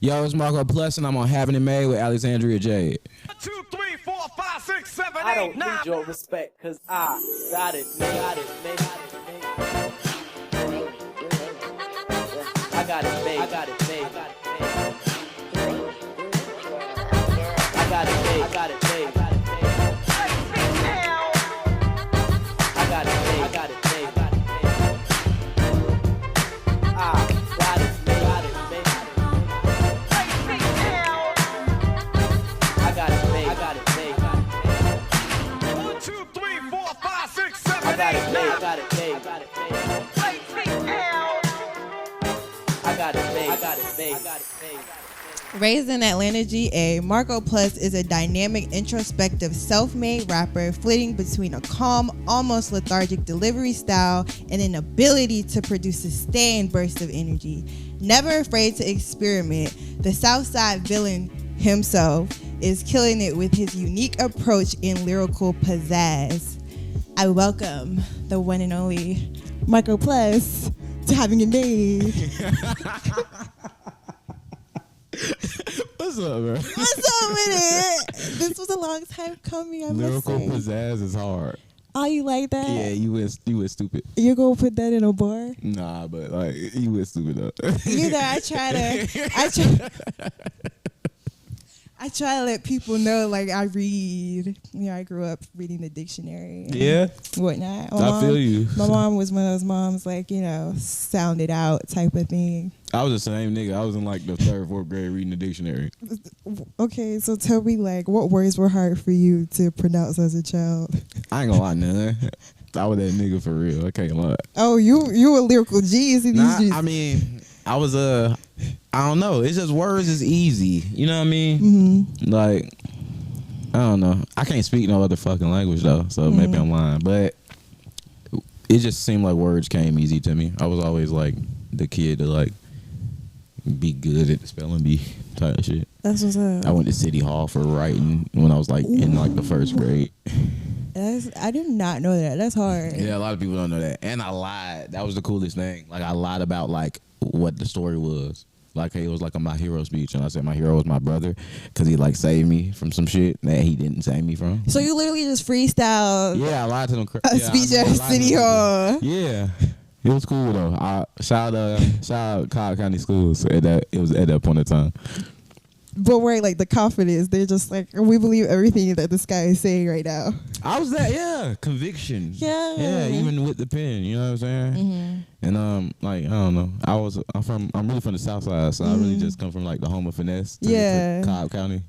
Yo, it's Marco Plus, and I'm on Having It Made with Alexandria Jade. 1, 2, 3, 4, 5, 6, 7, 8, I don't 9. need your respect, cause I got it, got it, made. I got it made, I got it made, I got it made. I got it made, I got it made, I got it made. I got it made, I got it made, I got it made. I got it made, got it made. I got it made, I got it made, got it made. 1, 2, 3, 4, 5, 6, 7, I got 8, it 9. made, I got it made, I got it made. I got it made, I got it made, I got it made. Raised in Atlanta, GA, Marco Plus is a dynamic, introspective, self-made rapper flitting between a calm, almost lethargic delivery style and an ability to produce sustained bursts of energy. Never afraid to experiment, the Southside villain himself is killing it with his unique approach and lyrical pizzazz. I welcome the one and only Marco Plus to Having It Made. What's up, bro? What's up with it? This was a long time coming. I must Lyrical say. pizzazz is hard. Oh, you like that? Yeah, you went stupid. You're gonna put that in a bar? Nah, but like you went stupid though. You know, I try to let people know, like, I read. You know, I grew up reading the dictionary. And Yeah, whatnot. I feel you. My mom was one of those moms, like, you know, sound it out type of thing. I was the same nigga. I was in like the 3rd, 4th grade reading the dictionary. Okay, so tell me, like, what words were hard for you to pronounce as a child? I ain't gonna lie, none. I was that nigga for real. I can't lie. Oh, you a lyrical genius in Nah, these. I mean, I was I don't know. It's just words is easy. You know what I mean? Mm-hmm. Like, I don't know. I can't speak no other fucking language though, so maybe I'm lying. But it just seemed like words came easy to me. I was always like the kid to like be good at the spelling bee type of shit. That's what's up. I went to City Hall for writing when I was like in like the 1st grade. I did not know that. That's hard. Yeah, a lot of people don't know that. And I lied. That was the coolest thing. Like I lied about like what the story was. Like it was like a my hero speech, and I said my hero was my brother because he like saved me from some shit that he didn't save me from. So you literally just freestyle Yeah, I lied to them. a speech at City Hall. Yeah, it was cool though. Shout out Cobb County Schools at that. It was at that point in time. But where like the confidence, they're just like, we believe everything that this guy is saying right now. I was that, yeah, conviction. Yeah. Even with the pen, you know what I'm saying? Mm-hmm. And like I don't know, I'm really from the South Side, so I really just come from like the home of finesse. To Cobb County.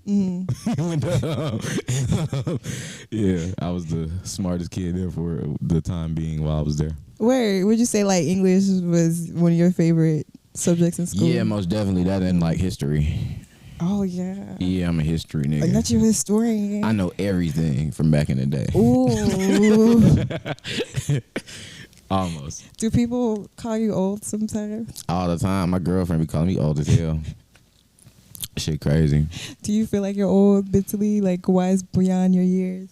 Yeah, I was the smartest kid there for the time being while I was there. Where would you say like English was one of your favorite subjects in school? Yeah, most definitely that and like history. Oh yeah. Yeah, I'm a history nigga. Like, not your historian. I know everything from back in the day. Ooh. Almost. Do people call you old sometimes? All the time. My girlfriend be calling me old as hell. Shit crazy. Do you feel like you're old mentally, like wise beyond your years?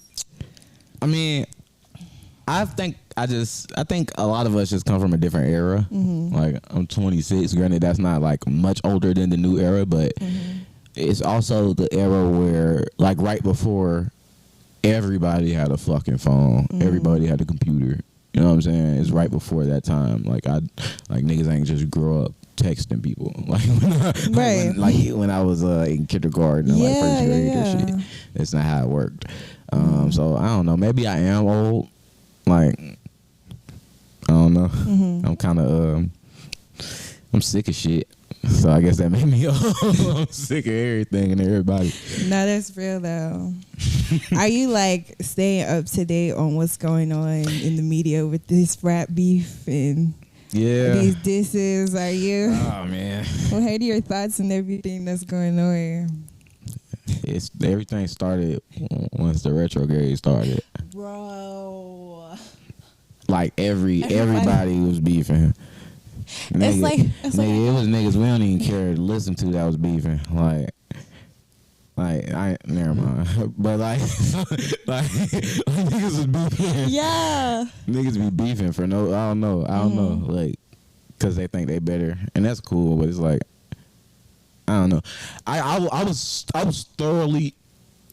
I mean, I think a lot of us just come from a different era. Mm-hmm. Like I'm 26. Granted, that's not like much older than the new era, but it's also the era where like right before everybody had a fucking phone, everybody had a computer. You know what I'm saying? It's right before that time. Like niggas ain't just grow up texting people. Like when I was in kindergarten or like 1st grade and shit. That's not how it worked. So I don't know. Maybe I am old. Like I don't know. I'm kind of I'm sick of shit. So I guess that made me old. I'm sick of everything and everybody. No, that's real though. Are you like staying up to date on what's going on in the media with this rap beef and these disses? Are you? Oh man. Well, hey, to your thoughts and everything that's going on. Everything started once the retrograde started. Bro. Like everybody was beefing. Nigga, it was niggas we don't even care to listen to that was beefing. Like I never mind. But like niggas was beefing. Yeah. Niggas be beefing for I don't know. Like, cause they think they better, and that's cool. But it's like, I don't know. I was thoroughly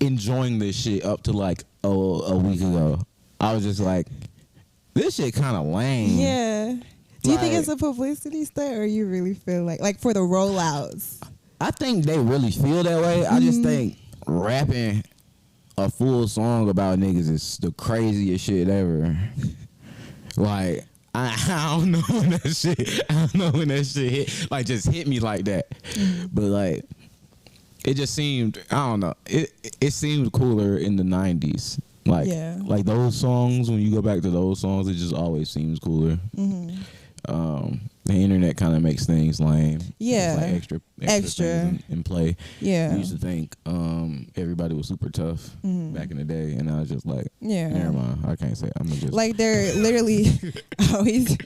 enjoying this shit up to like a week ago. I was just like, this shit kind of lame. Yeah. Do you think Like- it's a publicity stunt, or you really feel like for the rollouts? I think they really feel that way. I just think rapping a full song about niggas is the craziest shit ever. Like, I don't know when that shit. I don't know when that shit hit. Like, just hit me like that. But like, it just seemed. I don't know. It seemed cooler in the '90s. Like, Yeah. like those songs. When you go back to those songs, it just always seems cooler. The internet kind of makes things lame. Yeah. It's like extra things in play. Yeah. I used to think everybody was super tough back in the day, and I was just like, Yeah. never mind. I can't say. I'm gonna just Like they're literally always,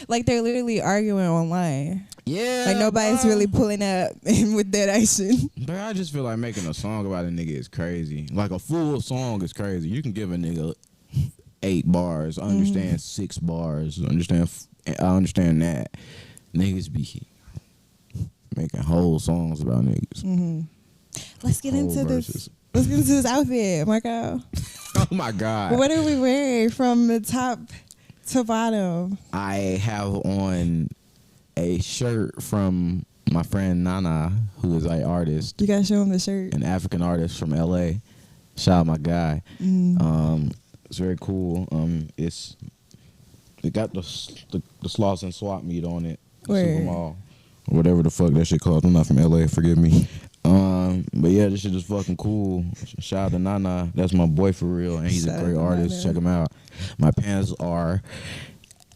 like they're literally arguing online. yeah. Like nobody's really pulling up with that action. But I just feel like making a song about a nigga is crazy. Like a full song is crazy. You can give a nigga 8 bars. I understand 6 bars. I understand that. Niggas be making whole songs about niggas. Let's get Whole into verses. this. Let's get into this outfit, Marco. Oh my god. What are we wearing from the top to bottom? I have on a shirt from my friend Nana, who is an artist, You gotta show him the shirt. an African artist from LA. Shout out my guy. It's very cool. It got the Sloss and Swap meet on it. Word. Super Mall. Or whatever the fuck that shit called. I'm not from LA, forgive me. But yeah, this shit is fucking cool. Shout out to Nana. That's my boy for real, and he's Shout a out great to artist. Nana. Check him out. My pants are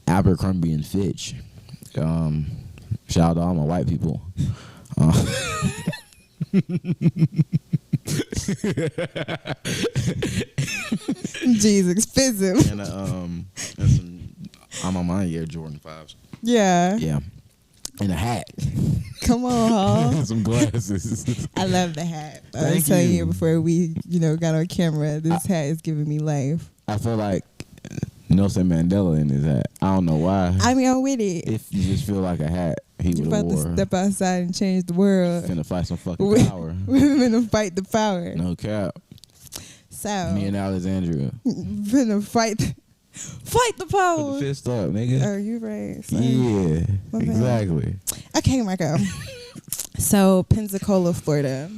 Abercrombie and Fitch. Shout out to all my white people. Jeez, expensive. And some I'm on my Air Jordan 5s. Yeah. Yeah. And a hat. Come on, Hall. And some glasses. I love the hat. I was Thank telling you. you before we, got on camera. This hat is giving me life. I feel like Nelson Mandela in his hat. I don't know why. I mean, I'm with it. If you just feel like a hat, he You're would have about to wore. step outside and change the world. Finna fight some fucking We- power. We're gonna fight the power. No cap. So Me and Alexandria. finna fight the Put power. the fist up, nigga. Oh, you right. Sorry. Yeah, My bad. exactly. Okay, Marco. So Pensacola, Florida.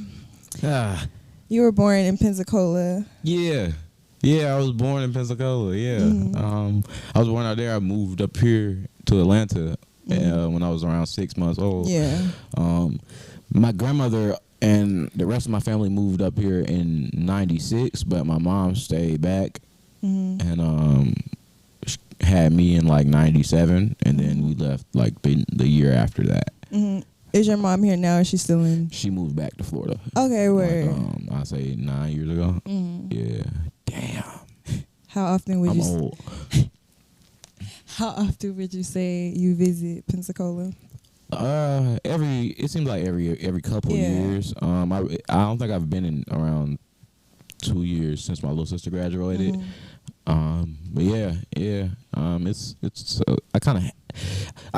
Ah, You were born in Pensacola. yeah. Yeah, I was born in Pensacola. Yeah, I was born out there. I moved up here to Atlanta when I was around 6 months old. Yeah. My grandmother and the rest of my family moved up here in '96, but my mom stayed back and had me in like '97, and then we left like the year after that. Is your mom here now? Or is she still in? She moved back to Florida. Okay, word. Like, I say 9 years ago. Yeah. Damn. How often would I'm you? old. How often would you say you visit Pensacola? It seems like every couple of Yeah. years. I don't think I've been in around 2 years since my little sister graduated. But yeah. It's I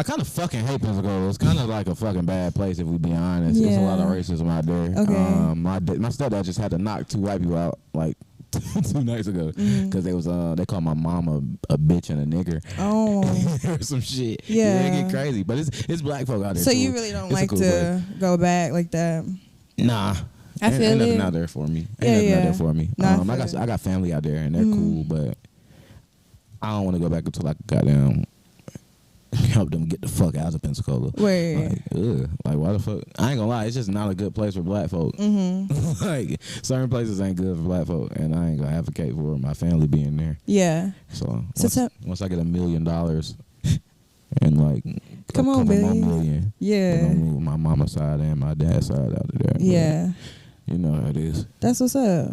kind of fucking hate Pensacola. It's kind of like a fucking bad place if we be honest. There's a lot of Yeah. racism out there. Okay. My stepdad just had to knock 2 white people out like 2 nights ago because they called my mom a bitch and a nigger. Oh. or some shit. Yeah. It get crazy, but it's black folk out there. So too. you really don't It's a like cool to go back like that? place. Nah. I feel ain't nothing it. out there for me. Yeah, Ain't nothing out yeah. there for me. Nah, I feel it. I got family out there and they're cool, but I don't want to go back until I goddamn help them get the fuck out of Pensacola. Word. Like, ugh. Like, why the fuck? I ain't gonna lie, it's just not a good place for black folk. Like, certain places ain't good for black folk, and I ain't gonna advocate for my family being there. Yeah. So, So once I get $1 million and like Come on, couple more Billy. million, Yeah. I'm gonna move my mama's side and my dad's side out of there. But Yeah. you know how it is. That's what's up.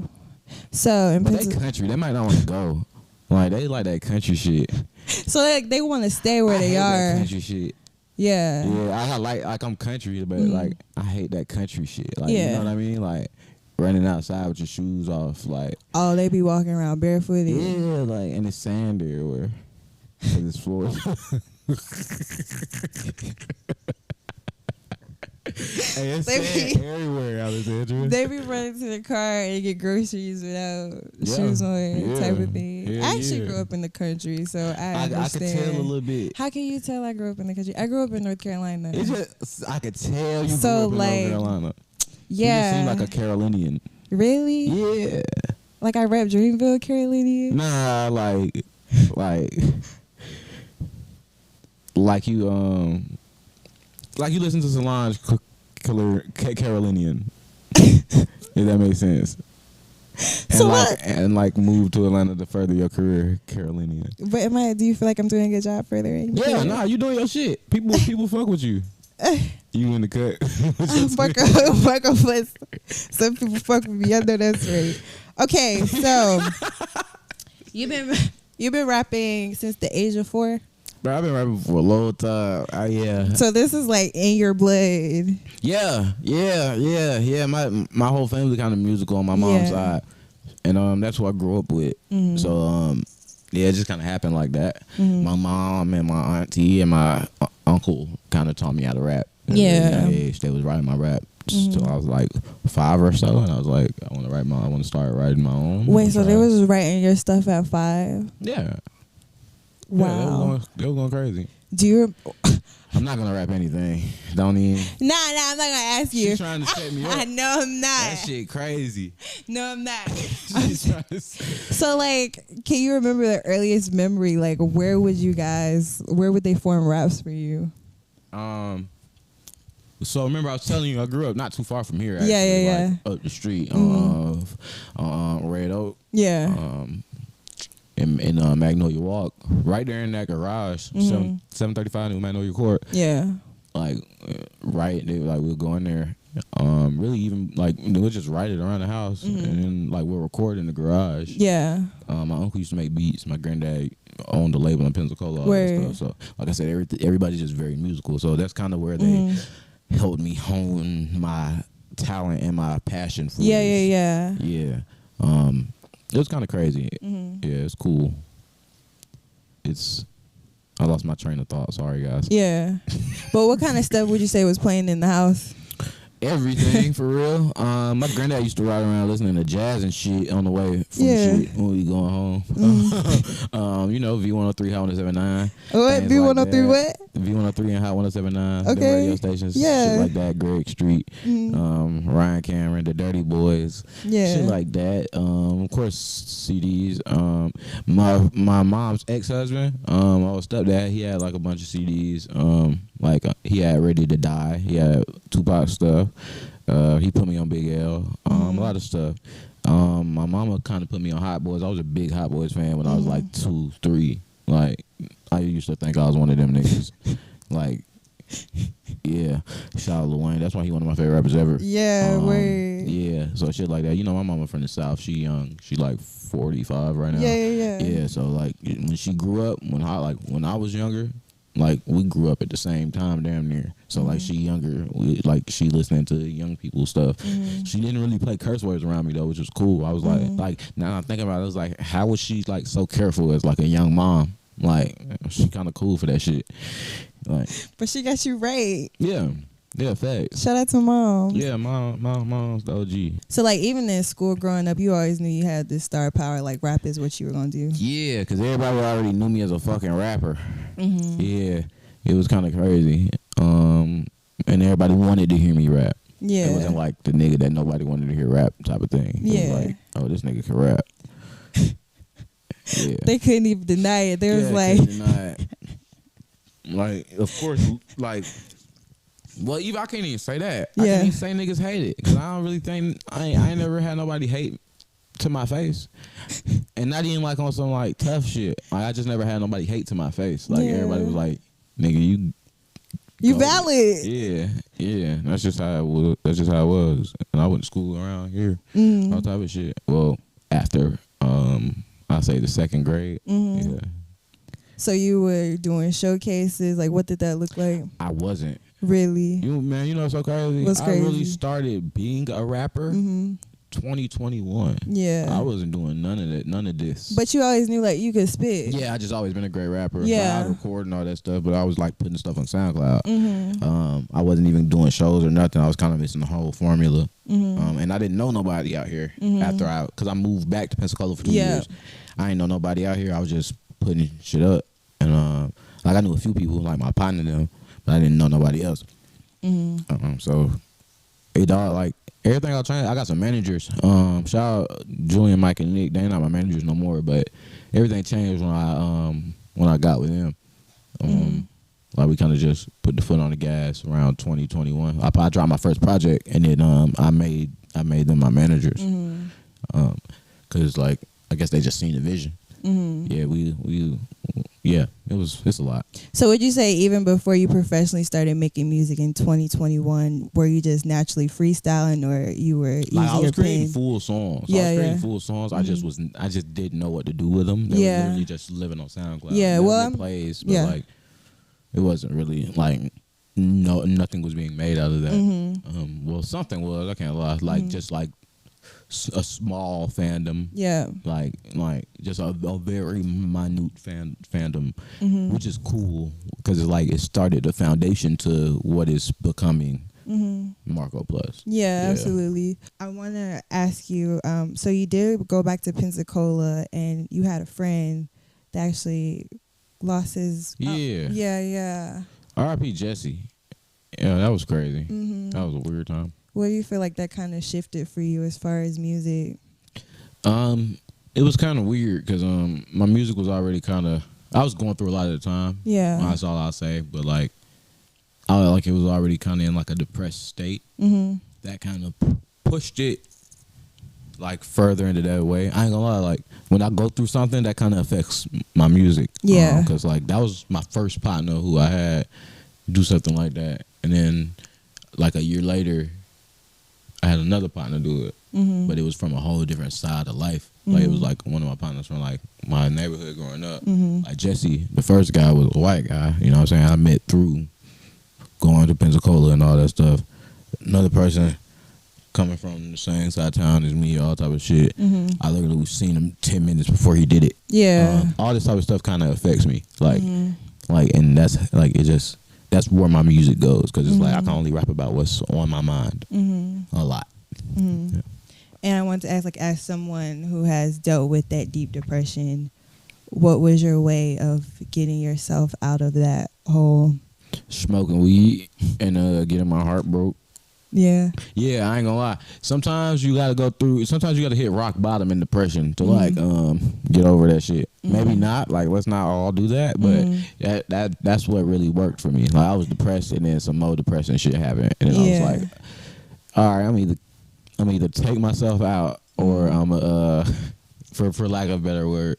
So in But they Pensacola, country, they might not want to go. Like, they like that country shit. so they want to stay where I they hate that are. country shit. Yeah. Yeah, I like I'm country, but like I hate that country shit. Like, Yeah. you know what I mean? Like running outside with your shoes off, like Oh, they be walking around barefooted. yeah, like and it's sand everywhere. 'Cause it's Florida. Hey, it's They sad be- everywhere, Alexandra. They be running to the car and get groceries without Yeah. shoes on, Yeah. type of thing. Yeah, I actually yeah. grew up in the country, so I I understand. could tell a little bit. How can you tell I grew up in the country? I grew up in North Carolina. It's just I could tell you So, grew up in like, North Carolina. yeah. You just seem like a Carolinian. Really? Yeah. Like I rap Dreamville, Carolina? Nah, like you listen to Solange Carolinian. If that makes sense. And So like what? and like move to Atlanta to further your career, Carolinian. But do you feel like I'm doing a good job furthering? Yeah, nah, you doing your shit. People fuck with you. You in the cut. Marco Plus. Some people fuck with me. I know that's right. Okay, so you've been rapping since the age of 4? Bro, I've been rapping for a long time. Yeah. So this is like in your blood. Yeah. My whole family kind of musical on my mom's side, and that's who I grew up with. Mm-hmm. So yeah, it just kind of happened like that. Mm-hmm. My mom and my auntie and my uncle kind of taught me how to rap. Yeah. At that age, they was writing my rap. Mm-hmm. So I was like 5 or so, and I was like, I want to start writing my own. Wait, so they was writing your stuff at 5? Yeah. Wow. Yeah, they was going crazy. Do you? I'm not gonna rap anything. Don't even. Nah, I'm not gonna ask you. She's trying to set me up. I know I'm not. That shit crazy. No, I'm not. She's trying to. So, like, can you remember the earliest memory? Like, where would they form raps for you? So remember, I was telling you, I grew up not too far from here. Actually, Yeah. Like, up the street, Red Oak. Yeah. In Magnolia Walk, right there in that garage, 735 New Magnolia Court. Yeah. Like, right, we'll go in there. Really, even like we'll just write it around the house, and then like we'll record in the garage. Yeah. My uncle used to make beats. My granddad owned the label in Pensacola. All that stuff. So, like I said, everybody's just very musical. So that's kind of where they helped me hone my talent and my passion for this. Yeah. It was kind of crazy. Yeah, it's cool. I lost my train of thought. Sorry, guys. Yeah. But what kind of stuff would you say was playing in the house? Everything, for real. My granddad used to ride around listening to jazz and shit on the way from shit when we going home. V103 Hot 107.9. What? V103 what? V103 and Hot 107.9. Okay. The radio stations. Yeah. Shit like that. Greg Street. Ryan Cameron. The Dirty Boys. Yeah. Shit like that. Of course, CDs. My mom's ex-husband, our stepdad, he had like a bunch of CDs. He had Ready to Die. He had Tupac stuff. He put me on Big L. A lot of stuff. My mama kind of put me on Hot Boys. I was a big Hot Boys fan when I was like 2, 3. Like, I used to think I was one of them niggas. Like, yeah. Shout out Lil Wayne. That's why he one of my favorite rappers ever. Yeah, word. Yeah, so shit like that. You know, my mama from the South. She young. She like 45 right now. Yeah. Yeah, so like when she grew up, when I was younger, like we grew up at the same time, damn near. So like she younger, she listening to young people stuff. She didn't really play curse words around me though, which was cool. I was like now I'm thinking about it, I was like, how was she like so careful as like a young mom? Like she kind of cool for that shit. Like, but she got you right. Yeah, facts. Shout out to mom. Yeah, mom's the OG. So like even in school growing up, you always knew you had this star power. Like rap is what you were gonna do. Yeah, because everybody already knew me as a fucking rapper. Yeah, it was kind of crazy. And everybody wanted to hear me rap. Yeah, it wasn't like the nigga that nobody wanted to hear rap type of thing. It was like, oh, this nigga can rap. Yeah, they couldn't even deny it. They was like, deny it. Like, of course, like. Well, even I can't even say that. I can't even say niggas hate it because I don't really think I ain't never had nobody hate to my face, and not even like on some like tough shit. Like I just never had nobody hate to my face. Like everybody was like, "Nigga, you valid." Yeah. That's just how it was. That's just how it was. And I went to school around here, all type of shit. Well, after I say the 2nd grade, yeah. So you were doing showcases. Like, what did that look like? I wasn't. Really? You know what's so crazy? What's crazy? I really started being a rapper 2021. Yeah. I wasn't doing none of that, none of this. But you always knew like you could spit. Yeah, I just always been a great rapper. Yeah. Like, I record and all that stuff, but I was like putting stuff on SoundCloud. Mm-hmm. I wasn't even doing shows or nothing. I was kind of missing the whole formula. Mm-hmm. And I didn't know nobody out here after because I moved back to Pensacola for 2 Yeah. years. I ain't know nobody out here. I was just putting shit up. And like I knew a few people, like my partner and them, but I didn't know nobody else. So it all like everything I changed. I got some managers. Shout out Julian, Mike, and Nick. They ain't not my managers no more, but everything changed when I got with them. Like we kind of just put the foot on the gas around 2021. I dropped my first project, and then I made them my managers. Cause like I guess they just seen the vision. Yeah, it's a lot. So would you say even before you professionally started making music in 2021, were you just naturally freestyling, or you were using Like I was your creating pen? full songs. Yeah, I was creating yeah. full songs. I just didn't know what to do with them. They were literally just living on SoundCloud. Yeah, They would well, get plays, but yeah. like it wasn't really like nothing was being made out of that. Well, something was. I can't lie. Like just like a small fandom. Yeah. Like just a very minute fandom, which is cool because it's like it started the foundation to what is becoming marcoplus. Yeah, absolutely. I want to ask you, so you did go back to Pensacola and you had a friend that actually lost his... Yeah. R.I.P. Jesse. Yeah, that was crazy. That was a weird time. What do you feel like that kind of shifted for you as far as music? It was kind of weird because my music was already kind of... I was going through a lot at the time. Yeah. That's all I'll say. But like it was already kind of in like a depressed state. That kind of pushed it like further into that way. I ain't gonna lie, like when I go through something, that kind of affects my music. Yeah. Because like that was my first partner who I had do something like that, and then like a year later, I had another partner do it, but it was from a whole different side of life. Like it was like one of my partners from like my neighborhood growing up. Like Jesse, the first guy was a white guy. You know what I'm saying? I met through going to Pensacola and all that stuff. Another person coming from the same side of town as me, all type of shit. I literally was seen him 10 minutes before he did it. Yeah. All this type of stuff kind of affects me. Like, and that's like it just. That's where my music goes because it's like I can only rap about what's on my mind a lot. Yeah. And I want to ask, like, as someone who has dealt with that deep depression, what was your way of getting yourself out of that hole? Smoking weed and getting my heart broke. Yeah. Yeah, I ain't gonna lie. Sometimes you gotta go through. Sometimes you gotta hit rock bottom in depression to like get over that shit. Maybe not. Like let's not all do that, but that's what really worked for me. Like I was depressed, and then some more depressing shit happened, and then I was like, all right, I'm either take myself out or I'm for lack of a better word,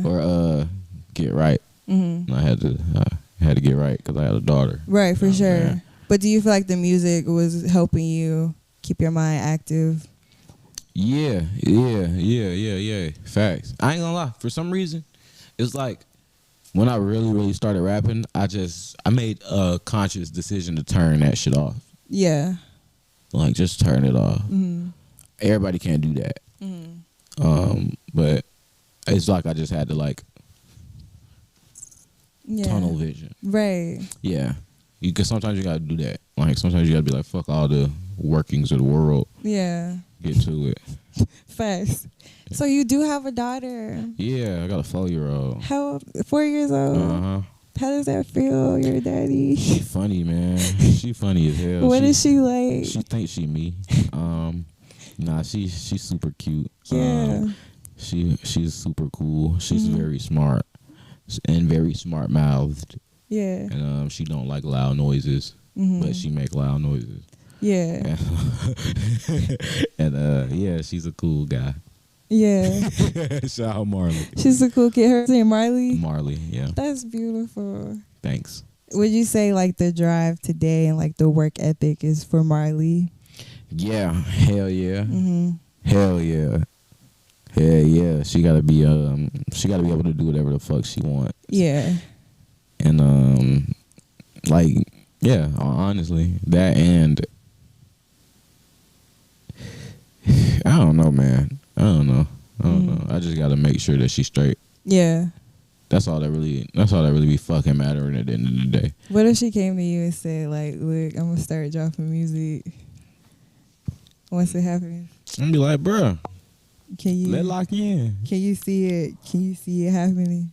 or get right. And I had to get right because I had a daughter. Right, for sure. Man. But do you feel like the music was helping you keep your mind active? Yeah. Facts. I ain't gonna lie. For some reason, it's like when I really started rapping, I made a conscious decision to turn that shit off. Yeah. Like just turn it off. Everybody can't do that. But it's like I just had to like tunnel vision. Right. Yeah. Because sometimes you gotta do that. Like sometimes you gotta be like, fuck all the workings of the world. Yeah. Get to it. Facts. So you do have a daughter. Yeah, I got a 4-year-old. How old? 4 years old. How does that feel, your daddy? She funny, man. She funny as hell. What is she like? She thinks she me. Nah, she's super cute. Yeah. She's super cool. She's very smart and very smart mouthed. Yeah. And she don't like loud noises, but she make loud noises. Yeah. And yeah, she's a cool guy. Yeah. Shout out Marley. She's a cool kid. Her name Marley? Marley, yeah. That's beautiful. Thanks. Would you say like the drive today and like the work ethic is for Marley? Yeah. Hell yeah. Hell yeah. Hell yeah. She gotta be able to do whatever the fuck she wants. Yeah. And like, yeah, honestly, that and I don't know, man. I don't know. I just gotta make sure that she's straight. Yeah. That's all that really be fucking mattering at the end of the day. What if she came to you and said, like, look, I'm gonna start dropping music once it happens? I'm gonna be like, bruh, let lock in. Can you see it? Can you see it happening?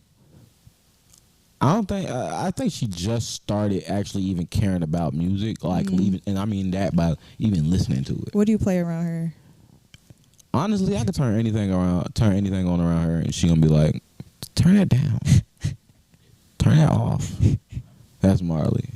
I think she just started actually even caring about music, like leaving, and I mean that by even listening to it. What do you play around her? Honestly, I could turn anything on around her, and she gonna be like, turn that down, turn that off. That's Marley.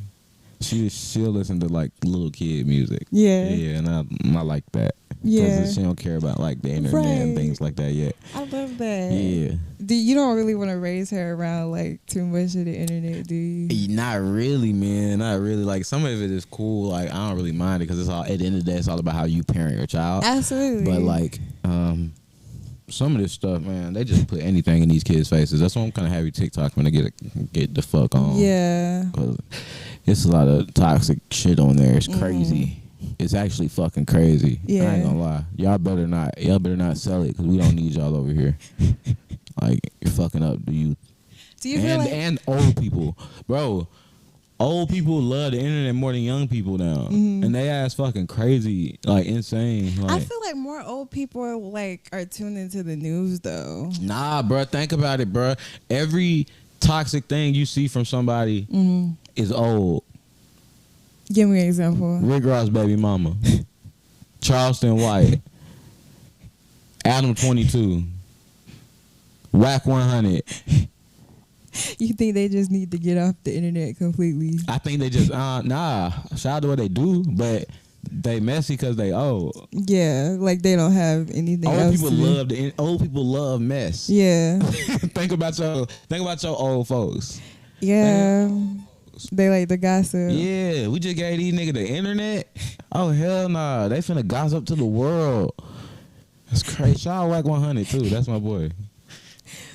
She'll listen to like little kid music. Yeah, and I like that. Yeah, because she don't care about like the internet and things like that yet. I love that. Yeah. You don't really want to raise her around like too much of the internet, do you? Not really, man. Not really. Like some of it is cool. Like I don't really mind it because it's all at the end of the day, it's all about how you parent your child. Absolutely. But like, some of this stuff, man, they just put anything in these kids' faces. That's why I'm kind of happy TikTok when they get the fuck on. Yeah. Because it's a lot of toxic shit on there. It's crazy. It's actually fucking crazy. Yeah. I ain't gonna lie. Y'all better not sell it because we don't need y'all over here. Like you're fucking up the youth. Do you feel like and old people, bro? Old people love the internet more than young people now, and they ass fucking crazy, like insane. Like, I feel like more old people are tuned into the news though. Nah, bro. Think about it, bro. Every toxic thing you see from somebody is old. Give me an example. Rick Ross' baby mama, Charleston White, Adam 22, Whack 100. You think they just need to get off the internet completely? I think they just nah. Shout out to what they do, but they messy because they old. Yeah, like they don't have anything else. Old people love mess. Yeah. think about your old folks. Yeah. They like the gossip. Yeah, we just gave these niggas the internet. Oh hell nah, they finna gossip to the world. That's crazy. Shout out Whack 100 too. That's my boy.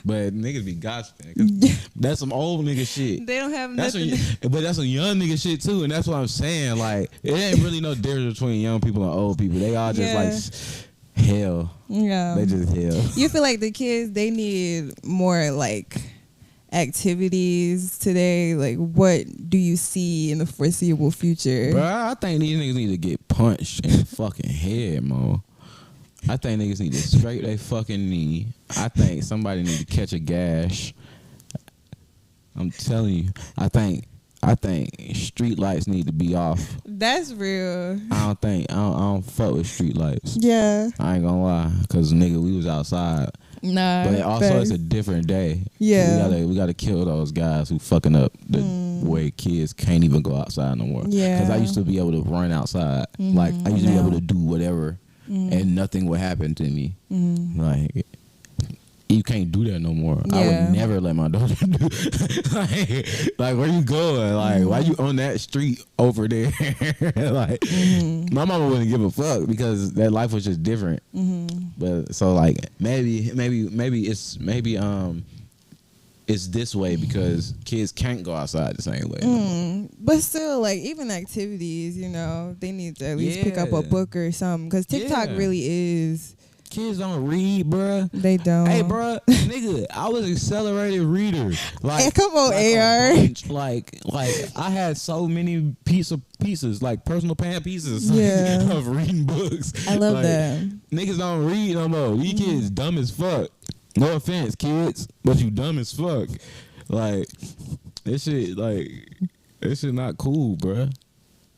But niggas be gossiping. That's some old nigga shit. They don't have nothing. But that's some young nigga shit too, and that's what I'm saying. Like it ain't really no difference between young people and old people. They all just like hell. Yeah. They just hell. You feel like the kids, they need more like activities today? Like what do you see in the foreseeable future? Bro, I think these niggas need to get punched in the fucking head, mo. I think niggas need to scrape their fucking knee. I think somebody need to catch a gash. I'm telling you, I think street lights need to be off. That's real. I don't fuck with street lights. Yeah. I ain't gonna lie, cause nigga, we was outside. Nah. But also it's a different day. Yeah. We gotta kill those guys who fucking up the way kids can't even go outside no more. Yeah. Cause I used to be able to run outside. Like I used to be able to do whatever. And nothing would happen to me. Like you can't do that no more. Yeah. I would never let my daughter do like where you going? Like why you on that street over there? Like my mama wouldn't give a fuck because that life was just different. But so like maybe it's this way because kids can't go outside the same way. But still, like, even activities, you know, they need to at least pick up a book or something. Because TikTok really is. Kids don't read, bruh. They don't. Hey, bruh, nigga, I was an accelerated reader. Like, hey, come on, like AR. Like I had so many pieces, like personal pan pieces of reading books. I love like, that. Niggas don't read no more. These kids dumb as fuck. No offense, kids, but you dumb as fuck. Like, this shit not cool, bruh.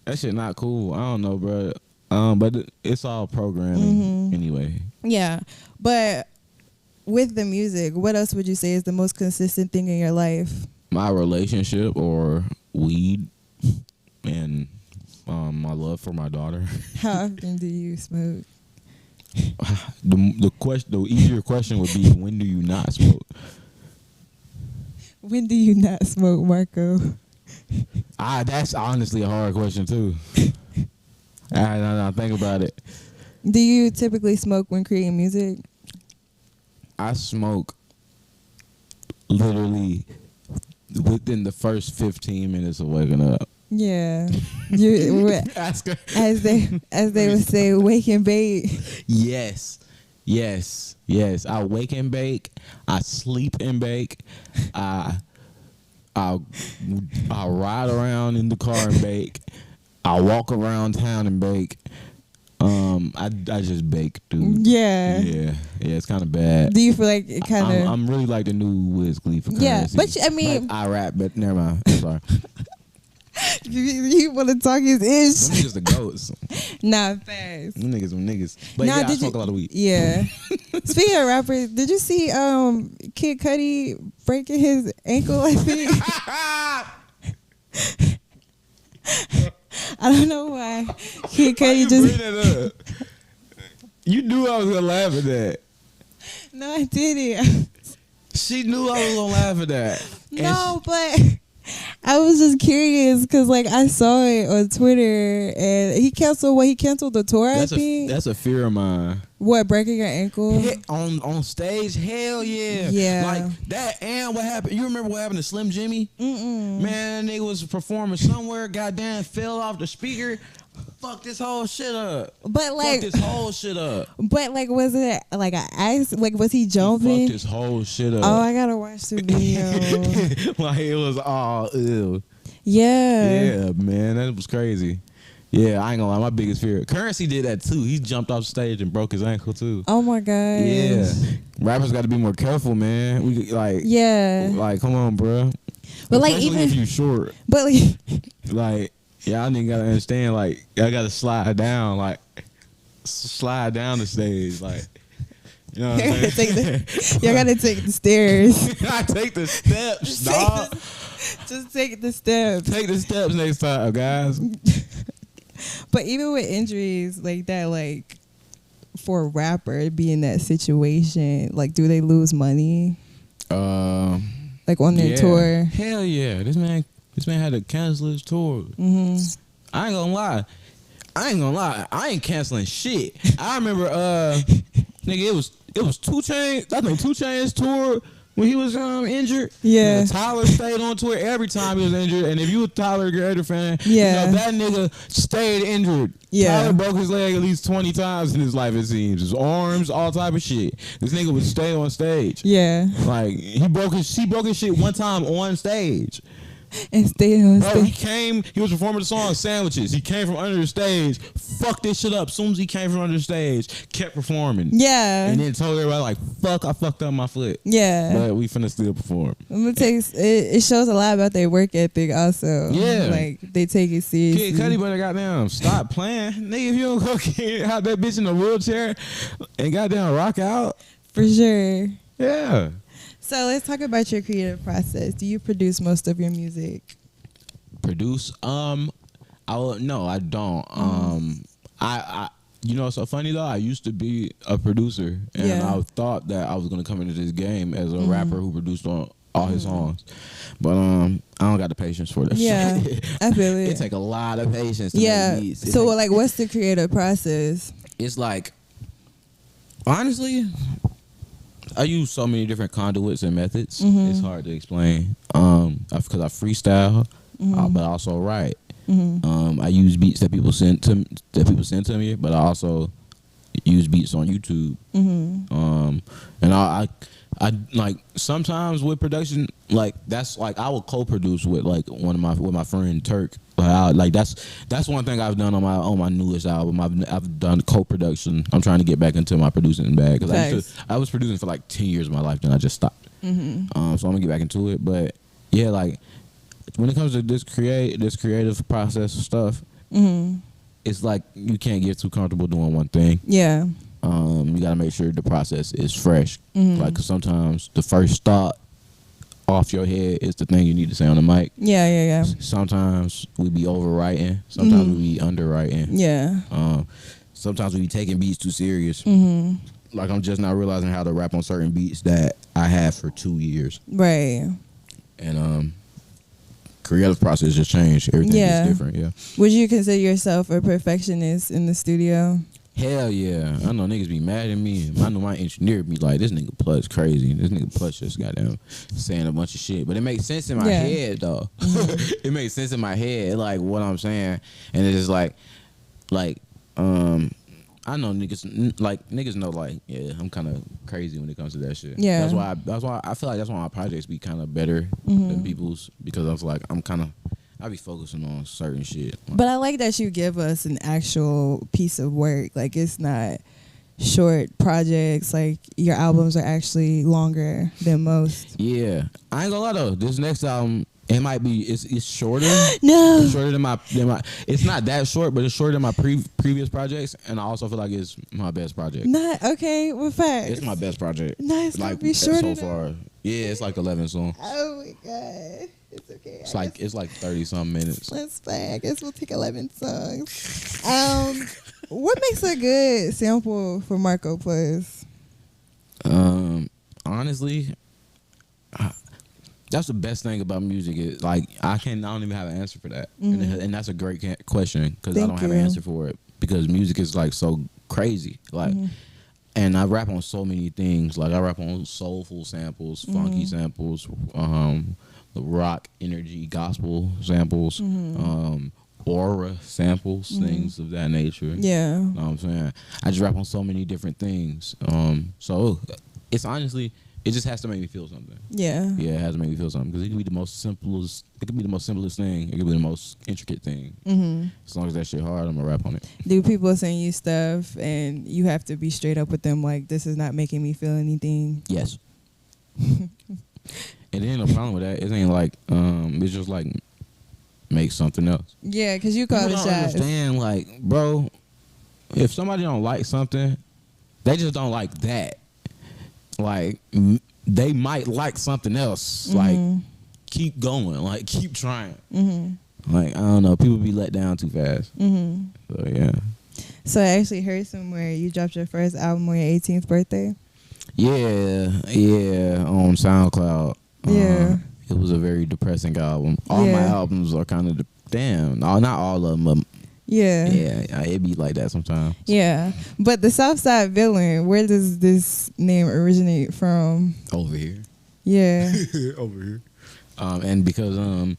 That shit not cool. I don't know, bruh. But it's all programming anyway. Yeah. But with the music, what else would you say is the most consistent thing in your life? My relationship or weed and my love for my daughter. How often do you smoke? The easier question would be, when do you not smoke? When do you not smoke, Marco? That's honestly a hard question too. I think about it. Do you typically smoke when creating music? I smoke literally within the first 15 minutes of waking up. Yeah. As they would say, wake and bake. Yes. Yes. I wake and bake. I sleep and bake. I ride around in the car and bake. I walk around town and bake. I just bake, dude. Yeah. Yeah, it's kind of bad. Do you feel like it kind of? I'm really like the new Wiz Khalifa. Yeah, currency. but I mean, like, I rap, but never mind. I'm sorry. you want to talk his Them ish? niggas the goats. Nah, fast. Them niggas. But Nah, yeah, I did smoke you- a lot of weed. Yeah. Speaking of rappers, did you see Kid Cudi breaking his ankle? I think. I don't know why Kid Why you Cudi just. bring that up? You knew I was gonna laugh at that. No, I didn't. She knew I was gonna laugh at that. And No, but I was just curious because like I saw it on Twitter and he canceled the tour. I think that's a fear of mine. what, breaking your ankle? On stage, hell yeah. Yeah. Like that, and what happened? You remember what happened to Slim Jimmy? Mm-mm. Man, that nigga was performing somewhere, goddamn, fell off the speaker. Fuck this whole shit up. But like, Fuck this whole shit up. but like, was it like an ice? Like, was he jumping? Fuck this whole shit up. Oh, I gotta watch the video. Like it was all ew. Yeah. Yeah, man, that was crazy. Yeah, I ain't gonna lie, my biggest fear. Currency did that too. He jumped off stage and broke his ankle too. Oh my god. Yeah, rappers got to be more careful, man. We like, Yeah. like, come on, bro. But like, Especially even if you short, but like, like, y'all nigga gotta understand, like, y'all gotta slide down, like, slide down the stage, like, you know what I'm saying? y'all gotta take the stairs. I take the steps, dog. Just take the steps. Take the steps next time, guys. But even with injuries like that, like for a rapper to be in that situation, like do they lose money like on their Yeah. tour? Hell yeah, this man had to cancel his tour. Mm-hmm. I ain't gonna lie, I ain't canceling shit. I remember, nigga, it was 2 Chainz. I think 2 Chainz tour when he was injured. Yeah. Tyler stayed on tour every time he was injured, and if you a Tyler Creator fan, Yeah. you know, that nigga stayed injured. Yeah. Tyler broke his leg at least 20 times in his life, it seems. His arms, all type of shit. This nigga would stay on stage. Yeah. Like he broke his shit one time on stage. And stay on Bro, stage. he was performing the song Sandwiches. He came from under the stage, fucked this shit up. As soon as he came from under the stage, kept performing. Yeah. And then told everybody like, fuck, I fucked up my foot. Yeah. But we finna still perform. I'm gonna take it shows a lot about their work ethic also. Yeah. Like they take it seriously. Kid Cudi better goddamn stop playing. Nigga, if you don't go have that bitch in a wheelchair and goddamn rock out. For sure. Yeah. So let's talk about your creative process. Do you produce most of your music? Produce? No, I don't. I you know, it's so funny though. I used to be a producer, and Yeah. I thought that I was gonna come into this game as a rapper who produced on all his songs, but I don't got the patience for that. Yeah, shit. I feel it. It take a lot of patience. To Yeah. make beats. So like, what's the creative process? It's like, honestly, I use so many different conduits and methods. It's hard to explain. Because I freestyle, but I also write. I use beats that people send to me, but I also use beats on YouTube. And I like sometimes with production, like that's like I will co-produce with like with my friend Turk. Like that's one thing I've done on my newest album. I've done co-production. I'm trying to get back into my producing bag because I was producing for like 10 years of my life, then I just stopped. So I'm gonna get back into it. But yeah, like when it comes to this creative process stuff, it's like you can't get too comfortable doing one thing. Yeah. You gotta make sure the process is fresh. Like, 'cause sometimes the first thought off your head is the thing you need to say on the mic. Yeah. Sometimes we be overwriting. Sometimes we be underwriting. Yeah. Sometimes we be taking beats too serious. Like I'm just not realizing how to rap on certain beats that I had for 2 years. Right. And creative process just changed. Everything is different. Yeah. Would you consider yourself a perfectionist in the studio? Hell yeah. I know niggas be mad at me. I know my engineer be like, this nigga Plus crazy. This nigga Plus just got them saying a bunch of shit. But it makes sense in my head though. It makes sense in my head, like what I'm saying. And it's just like I I know niggas know like yeah, I'm kind of crazy when it comes to that shit. Yeah. That's why I feel like that's why my projects be kind of better than people's, because I was like I be focusing on certain shit. But I like that you give us an actual piece of work. Like, it's not short projects. Like, your albums are actually longer than most. Yeah, I ain't gonna lie though. This next album, it might be it's shorter. No. It's shorter than my. It's not that short, but it's shorter than my previous projects, and I also feel like it's my best project. Not okay. What fact? It's my best project. No, it's like not be shorter so far. Yeah, it's like 11 songs. Oh my god. It's okay. It's like 30 some minutes. Let's play. I guess we'll take 11 songs. What makes a good sample for marcoplus? Honestly, that's the best thing about music. Is like I don't even have an answer for that, and that's a great question because I don't have an answer for it, because music is like so crazy. Like, and I rap on so many things. Like I rap on soulful samples, funky samples, the rock energy, gospel samples, aura samples, things of that nature. Yeah. You know what I'm saying? I just rap on so many different things. So it's honestly, it just has to make me feel something. Yeah. Yeah, it has to make me feel something, because it could be the most simplest. It could be the most simplest thing. It could be the most intricate thing. As long as that shit hard, I'm gonna rap on it. Do people send you stuff and you have to be straight up with them, like, this is not making me feel anything? Yes. And then the problem with that, it ain't like it's just like make something else. Yeah, because you call People the don't shots. understand, like, bro, if somebody don't like something, they just don't like that. Like, they might like something else. Like, keep going. Like, keep trying. Like, I don't know. People be let down too fast. So, yeah. So I actually heard somewhere you dropped your first album on your 18th birthday. Yeah, on SoundCloud. Yeah. It was a very depressing album. All my albums are kind of not all of them. But Yeah, it be like that sometimes. Yeah. But the Southside Villain, where does this name originate from? Over here. Yeah. Over here. And because I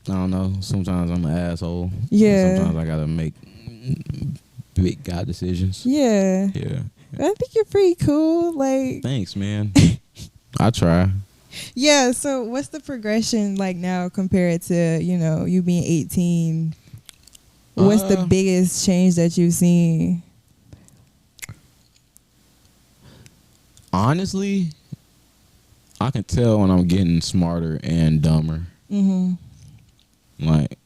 don't know, sometimes I'm an asshole. Yeah. Sometimes I gotta make big God decisions. Yeah. Yeah. I think you're pretty cool. Like, Thanks, man. I try. yeah, so what's the progression like now compared to, you being 18? What's the biggest change that you've seen? Honestly, I can tell when I'm getting smarter and dumber. Like,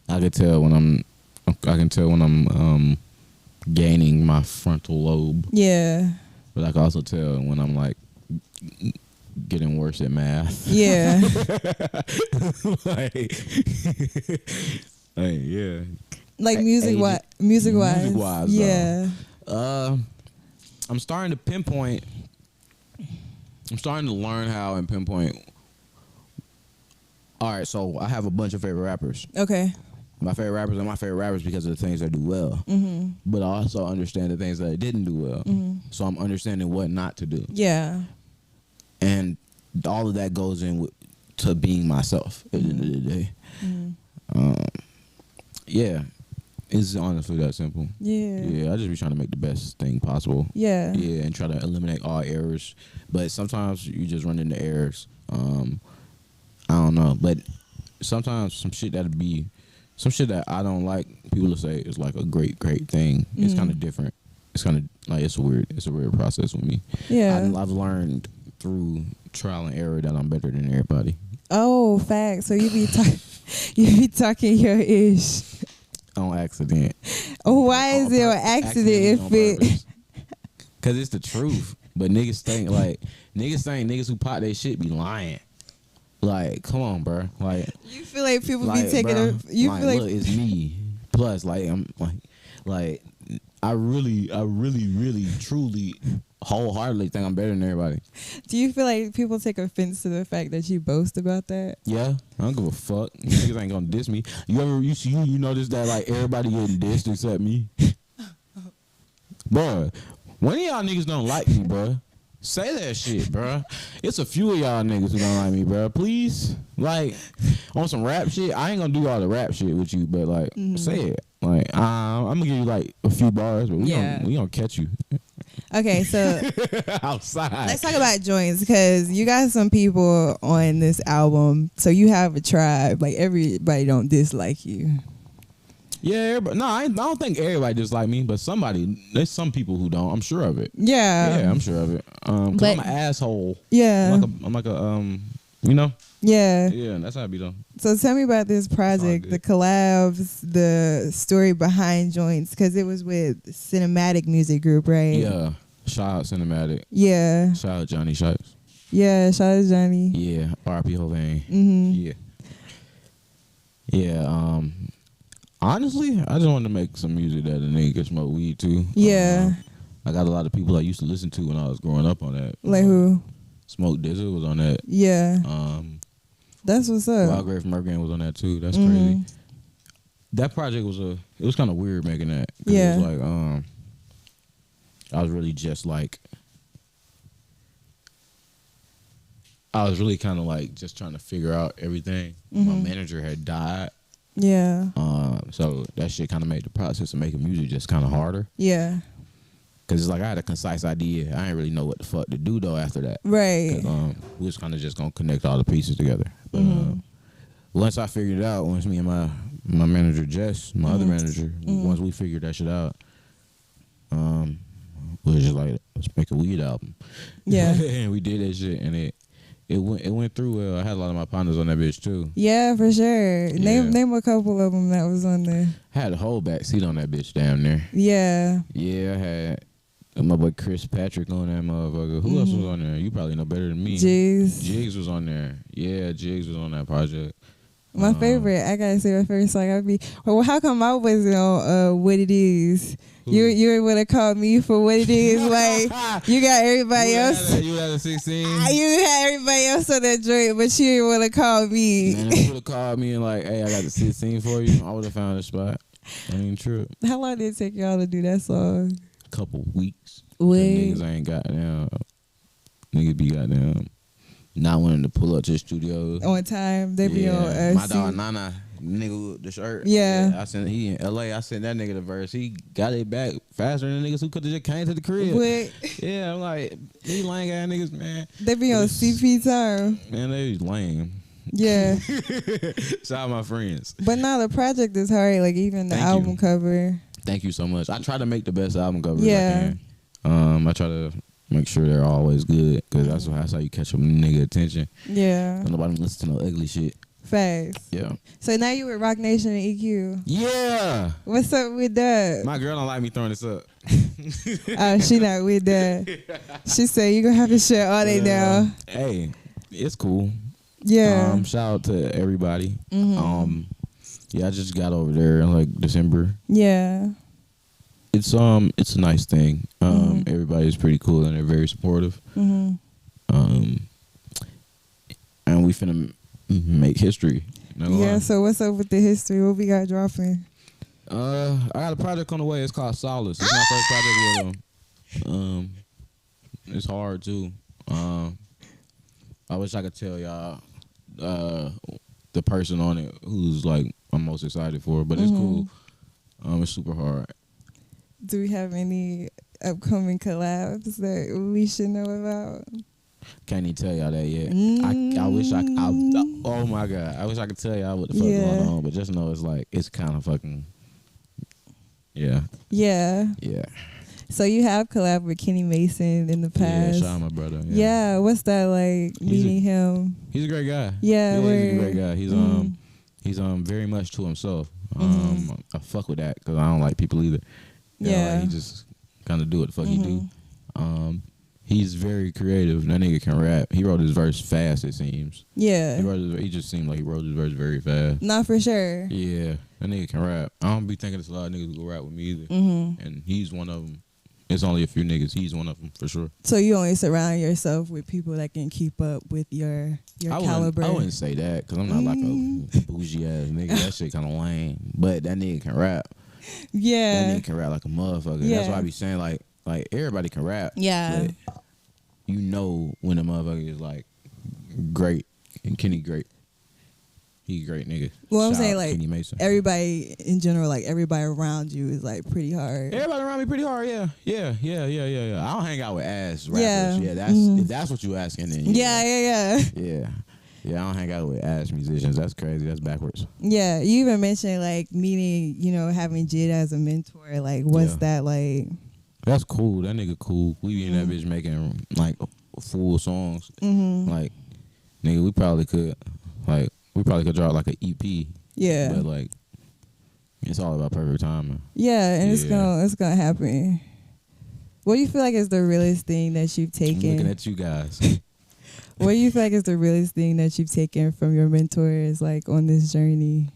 I can tell when I'm gaining my frontal lobe. Yeah. But I can also tell when I'm like getting worse at math. Yeah. Yeah. Like music wise. Music-wise, Yeah. I'm starting to pinpoint. I'm starting to learn how and pinpoint. All right, so I have a bunch of favorite rappers. Okay. My favorite rappers are my favorite rappers because of the things they do well. But I also understand the things that they didn't do well. So I'm understanding what not to do. Yeah. And all of that goes in to being myself at the end of the day. Yeah. It's honestly that simple. Yeah. Yeah, I just be trying to make the best thing possible. Yeah. Yeah, and try to eliminate all errors. But sometimes you just run into errors. I don't know. But sometimes some shit that I don't like, people will say is like a great thing. It's kind of different. It's kind of like it's a weird process with me. Yeah. I've learned through trial and error that I'm better than everybody. Oh, facts. So you be talking your ish. On accident. Why is it on accident if it? Because it's the truth. But niggas think niggas who pop their shit be lying. Like, come on, bro. Like, You feel like people like, be taking bro, you like, feel like look, it's me. Plus, like, I'm like I really, truly, wholeheartedly think I'm better than everybody. Do you feel like people take offense to the fact that you boast about that? Yeah, I don't give a fuck. Niggas ain't gonna diss me. You notice that like everybody getting dissed except me? Bruh, one of y'all niggas don't like me, bruh. Say that shit, bruh. It's a few of y'all niggas who don't like me, bruh. Please, like, on some rap shit. I ain't gonna do all the rap shit with you, but like, say it. Like, I'm gonna give you like a few bars, but we gonna catch you Okay, so outside. let's talk about joints because you got some people on this album. So you have a tribe. Like everybody don't dislike you. Yeah, everybody, no, I don't think everybody just like me, but there's some people who don't. I'm sure of it. Yeah, I'm sure of it. 'Cause but- I'm an asshole. Yeah, I'm like a you know. yeah. Yeah, that's how I be done. So tell me about this project, the collabs, the story behind joints, because it was with Cinematic Music Group, right? Yeah, shout out Cinematic. Yeah. Shout out Johnny Shipes. Yeah, shout out Johnny. Yeah, R.P. Hovain. Mm-hmm. Yeah. Honestly, I just wanted to make some music that a nigga could smoke weed too. Yeah. I got a lot of people I used to listen to when I was growing up on that. Like who? Smoke Dizzle was on that. Yeah. That's what's up. Wild Grave from Mergan was on that too. That's Mm-hmm. crazy. That project it was kind of weird making that. 'Cause Yeah. It was like, I was really just like, I was really kind of like just trying to figure out everything. Mm-hmm. My manager had died. Yeah. So that shit kind of made the process of making music just kind of harder. Yeah. Cause it's like I had a concise idea. I didn't really know what the fuck to do though after that. Right. 'Cause, we was kind of just gonna connect all the pieces together. But Mm-hmm. once I figured it out, once me and my manager Jess, my other manager, once we figured that shit out, we was just like, let's make a weed album. Yeah. And we did that shit, and it went through well. I had a lot of my partners on that bitch too. Yeah, for sure. Yeah. Name a couple of them that was on there. I had a whole back seat on that bitch down there. Yeah. Yeah, I had my boy Chris Patrick on that motherfucker. Who else was on there? You probably know better than me. Jigs was on there. Yeah, Jigs was on that project. My favorite, I gotta say my favorite song. I'd be, well, how come I wasn't on What It Is? You would have called me for What It Is. Like, you got everybody else. You had a 16? You had everybody else on that joint, but you didn't want to call me. Man, if you would have called me and like, hey, I got the 16 for you, I would have found a spot. I ain't true. How long did it take y'all to do that song? Couple weeks. Wait. Niggas ain't goddamn. Niggas be goddamn not wanting to pull up to the studios. On time. They be on my dog Nana, nigga with the shirt. Yeah. He in LA. I sent that nigga the verse. He got it back faster than niggas who could have just came to the crib. What? Yeah, I'm like, these lame ass niggas, man. They be on CP time. Man, they lame. Yeah. Shout out my friends. But now the project is hard. Like even the Thank album you. cover. Thank you so much. I try to make the best album covers Yeah. I can. I try to make sure they're always good because that's how you catch a nigga attention. Yeah. Don't nobody listen to no ugly shit. Facts. Yeah. So now you with Rock Nation and EQ. Yeah. What's up with that? My girl don't like me throwing this up. She not with that. She said you gonna have to share all day now. Hey, it's cool. Yeah. Shout out to everybody. Yeah, I just got over there in like December. Yeah. It's a nice thing. Everybody's pretty cool and they're very supportive. Mm-hmm. And we finna make history. No Yeah. lie. So what's up with the history? What we got dropping? I got a project on the way. It's called Solace. It's my first project with them. It's hard too. I wish I could tell y'all the person on it who's like I'm most excited for, but it's cool. It's super hard. Do we have any upcoming collabs that we should know about? Can't even tell y'all that yet. I wish oh my god, I wish I could tell y'all what the fuck going on, but just know it's like it's kind of fucking yeah. So you have collabed with Kenny Mason in the past. Yeah, shout out my brother. Yeah, what's that like meeting him? He's a great guy. Yeah, he's a great guy. He's very much to himself. I fuck with that because I don't like people either. You know, like, he just kind of do what the fuck he do. He's very creative. That nigga can rap. He wrote his verse fast, it seems. Yeah. He just seemed like he wrote his verse very fast. Not for sure. Yeah, that nigga can rap. I don't be thinking there's a lot of niggas who go rap with me either. And he's one of them. It's only a few niggas. He's one of them for sure. So you only surround yourself with people that can keep up with your caliber. I wouldn't say that because I'm not like a bougie ass nigga. That shit kind of lame. But that nigga can rap. Yeah. That nigga can rap like a motherfucker. Yeah. That's why I be saying like everybody can rap. Yeah. But you know when a motherfucker is like great and Kenny great. He a great nigga. Well, I'm Shout saying out like Kenny Mason. everybody in general, like everybody around you is like pretty hard. Everybody around me pretty hard, yeah. I don't hang out with ass rappers. Yeah. Yeah, that's if that's what you asking, then Yeah. Yeah, I don't hang out with ass musicians. That's crazy. That's backwards. Yeah, you even mentioned like meeting, having Jid as a mentor. Like, what's that like? That's cool. That nigga cool. We be in that bitch making like full songs. Like, nigga, we probably could drop like an EP. Yeah. But like, it's all about perfect timing. Yeah, and it's gonna happen. What do you feel like is the realest thing that you've taken? I'm looking at you guys. What do you feel like is the realest thing that you've taken from your mentors, like on this journey?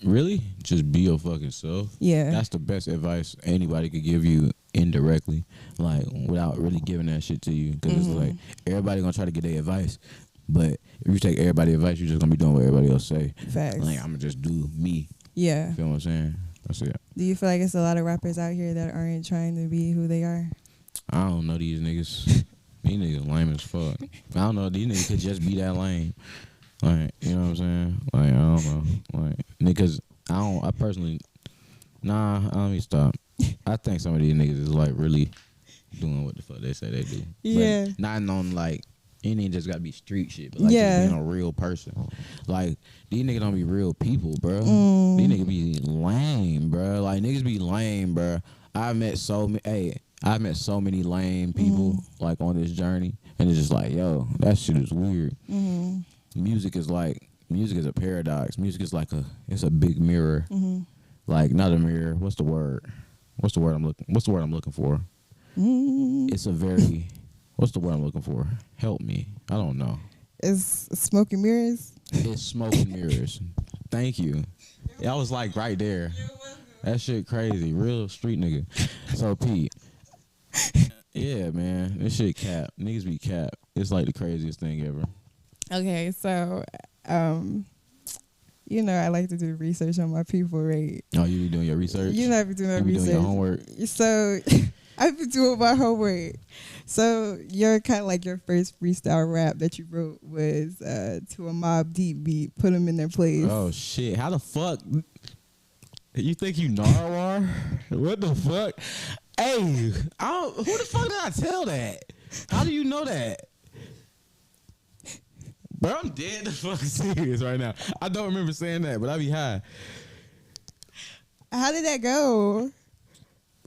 Really? Just be your fucking self. Yeah. That's the best advice anybody could give you indirectly, like without really giving that shit to you. Because it's like everybody gonna try to get their advice, but if you take everybody's advice, you're just gonna be doing what everybody else say. Facts. Like I'm gonna just do me. Yeah. You feel what I'm saying? That's it. Do you feel like it's a lot of rappers out here that aren't trying to be who they are? I don't know these niggas. These niggas lame as fuck. I don't know. These niggas could just be that lame. Like, you know what I'm saying? Like, I don't know. Like, niggas, I personally, let me stop. I think some of these niggas is like really doing what the fuck they say they do. Yeah. But not on like, it ain't just gotta be street shit, but like Yeah. just being a real person. Like, these niggas don't be real people, bro. Mm. These niggas be lame, bro. Like, niggas be lame, bro. I've met so many lame people like on this journey, and it's just like, yo, that shit is weird. Music is a paradox. Music is like it's a big mirror. Like, not a mirror. What's the word I'm looking for? It's a very, what's the word I'm looking for? Help me. I don't know. It's smoke and mirrors. It's smoke and mirrors. Thank you. I was like right there. That shit crazy. Real street nigga. So Pete. Yeah, man. This shit cap. Niggas be cap. It's like the craziest thing ever. Okay, so, I like to do research on my people, right? Oh, you be doing your research? I be doing my You be research. doing your homework? So, I've been doing my homework. So, you're kind of like your first freestyle rap that you wrote was to a Mobb Deep beat, Put Them in Their Place. Oh, shit. How the fuck? You think you Narwhal? What the fuck? Hey, who the fuck did I tell that? How do you know that? Bro, I'm dead the fuck serious right now. I don't remember saying that, but I be high. How did that go?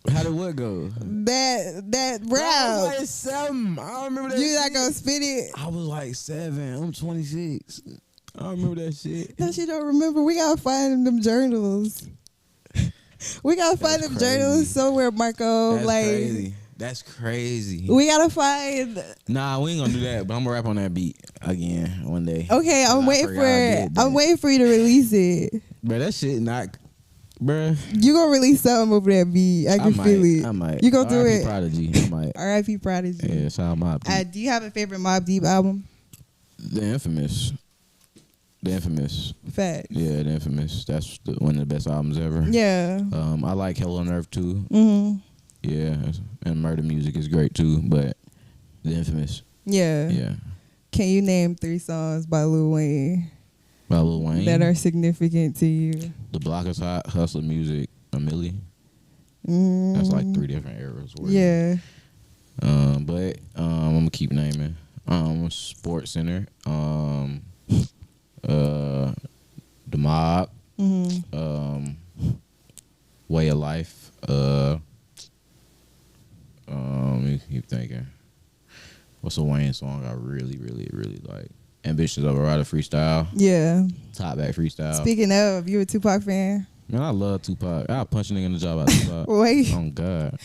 How did what go? That I was rap. like 7. I don't remember that You shit. not gonna spit it? I was like 7. I'm 26. I don't remember that shit. No, she don't remember. We gotta find them journals. We gotta find them crazy. journals somewhere, Marco. That's like crazy. That's crazy. we gotta find. Nah, we ain't gonna do that. But I'm gonna rap on that beat again one day. Okay, I'm waiting for you to release it. Bro, that shit not. Bro, You gonna release something over that beat? I can feel it. I might. You gonna do R.I.P. it? Prodigy. I might. R.I.P. Prodigy. Yeah, shout out Mobb Deep. Do you have a favorite Mobb Deep album? The Infamous. Fact. Yeah, The Infamous. That's one of the best albums ever. Yeah. I like Hell on Earth too. Mhm. Yeah, and Murder Music is great too. But The Infamous. Yeah. Yeah. Can you name 3 songs by Lil Wayne By Lil Wayne. that are significant to you? The Block is Hot, Hustler Music, A Milli. Mm. That's like 3 different eras. Yeah. But I'm gonna keep naming. Sports Center. The Mob. Way of Life. Let me keep thinking. What's a Wayne song I really, really, really like? Ambitious Overrider Freestyle. Yeah. Top Back Freestyle. Speaking of, you a Tupac fan? Man, I love Tupac. I'll punch a nigga in the jaw about Tupac. Wait. Oh, God.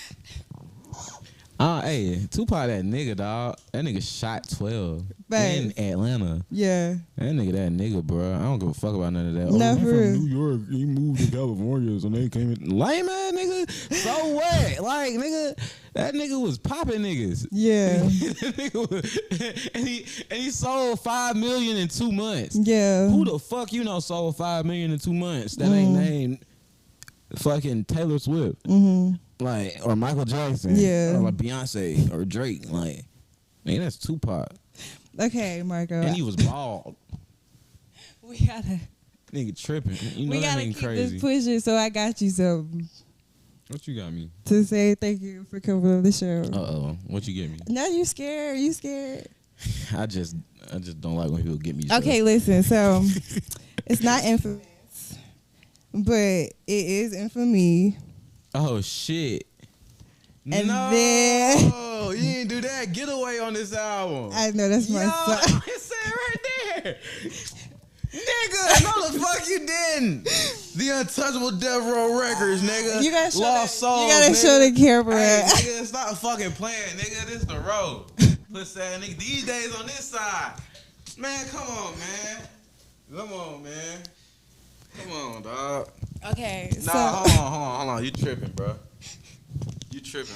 Hey, Tupac that nigga, dog. That nigga shot 12 in Atlanta. Yeah. That nigga, bro. I don't give a fuck about none of that. No, I'm for from real. New York. He moved to California, so they came in. Lame man, nigga. So what? Like, nigga, that nigga was popping niggas. Yeah. That nigga was, and he sold 5 million in 2 months. Yeah. Who the fuck sold 5 million in 2 months? That ain't named fucking Taylor Swift. Like, or Michael Jackson. Yeah. Or like Beyonce or Drake. Like, man, that's Tupac. Okay, Marco. And he was bald. We gotta Nigga tripping. You know we that gotta ain't keep crazy. this pushing. So I got you something What you got me? to say. Thank you for coming on the show. What you get me? Now you scared? You scared? I just don't like when people get me. Okay, listen. So it's not infamous, but it is infamy. Oh shit. And no, then you didn't do that. Get away on this album. I know that's my song. It said right there. Nigga, no the fuck you didn't. The Untouchable Death Row Records, nigga. You gotta show Lost Souls, You gotta nigga. show the camera. Hey, nigga, stop fucking playing, nigga. This the road. Pussy ass nigga. These days on this side. Man, come on, man. Come on, man. Come on, dog. Okay, Nah, so hold on. You tripping, bro. You tripping.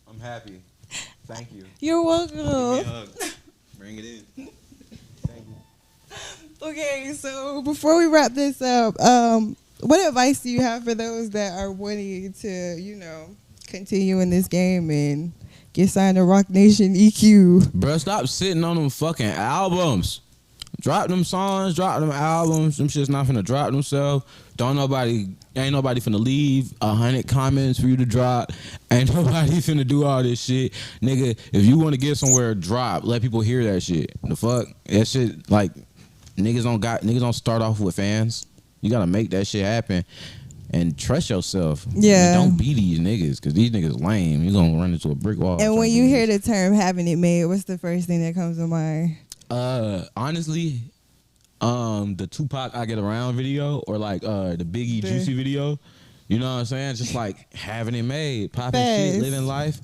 I'm happy. Thank you. you're Give me a welcome. hug. Bring it in. Thank you. Okay, so before we wrap this up, what advice do you have for those that are wanting to, continue in this game and get signed to Rock Nation EQ? Bro, stop sitting on them fucking albums. Drop them songs, drop them albums. Them shit's not finna drop themselves. Ain't nobody finna leave 100 comments for you to drop. Ain't nobody finna do all this shit. Nigga, if you wanna get somewhere, drop. Let people hear that shit. The fuck? That shit, like, niggas don't start off with fans. You gotta make that shit happen. And trust yourself. Yeah. And don't be these niggas, because these niggas lame. You gonna run into a brick wall. And when you hear the term having it made, what's the first thing that comes to mind? Honestly, the Tupac I Get Around video, or like the Biggie Juicy video, you know what I'm saying? Just like having it made, popping shit, living life,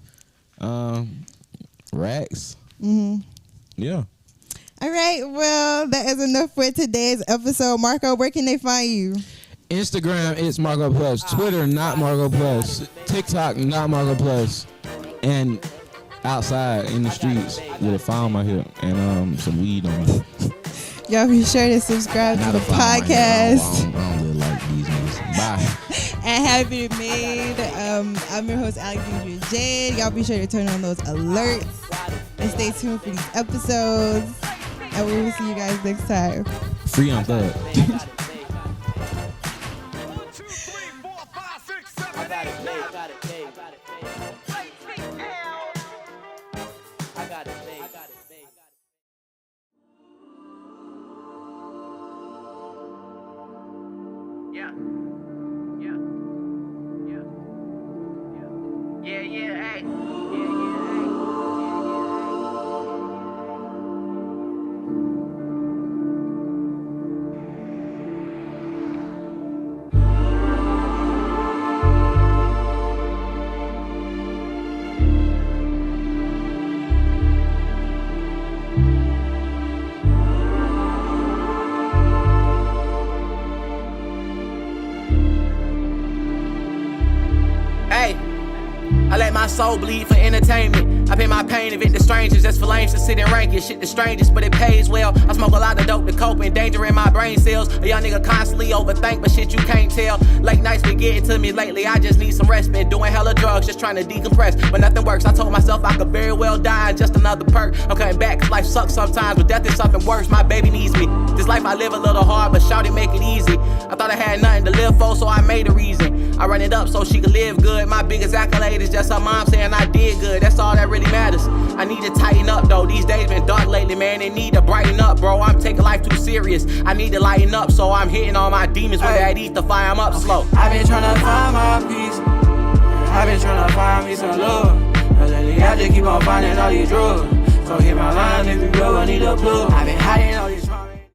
racks. Yeah. All right, well, that is enough for today's episode. Marco, where can they find you? Instagram, it's Marco Plus. Twitter, not Marco Plus. TikTok, not Marco Plus. And outside in the streets with a file on my hip and some weed on me. Y'all be sure to subscribe to the podcast. I don't really like these niggas. Bye. And Have It Made. I'm your host, Alexandria Jade. Y'all be sure to turn on those alerts and stay tuned for these episodes. And we will see you guys next time. Free on Thug. 1, 2, 3, 4, 5, 6, 7, I got 8, it 9. made. I got it made. I got it made. Yeah. Hey. Hey, I let my soul bleed for entertainment. I pay my pain, evict the strangers, just for lames to sit and rank it. Shit the strangest, but it pays well. I smoke a lot of dope to cope, and danger in my brain cells. A young nigga constantly overthink, but shit you can't tell. Late nights been getting to me lately, I just need some rest. Been doing hella drugs, just trying to decompress, but nothing works. I told myself I could very well die in just another perk. I'm cutting back, cause life sucks sometimes, but death is something worse. My baby needs me. This life I live a little hard, but shout it, make it easy. I thought I had nothing to live for, so I made a reason. I run it up so she can live good. My biggest accolade is just her mom saying I did good. That's all that really matters. I need to tighten up though. These days been dark lately, man. They need to brighten up, bro. I'm taking life too serious. I need to lighten up, so I'm hitting all my demons with that ether fire. I'm up slow. I've been tryna find my peace. I've been tryna find me some love. Cause lately I just keep on finding all these drugs. So hit my line if you ever need a plug. I've been hiding all these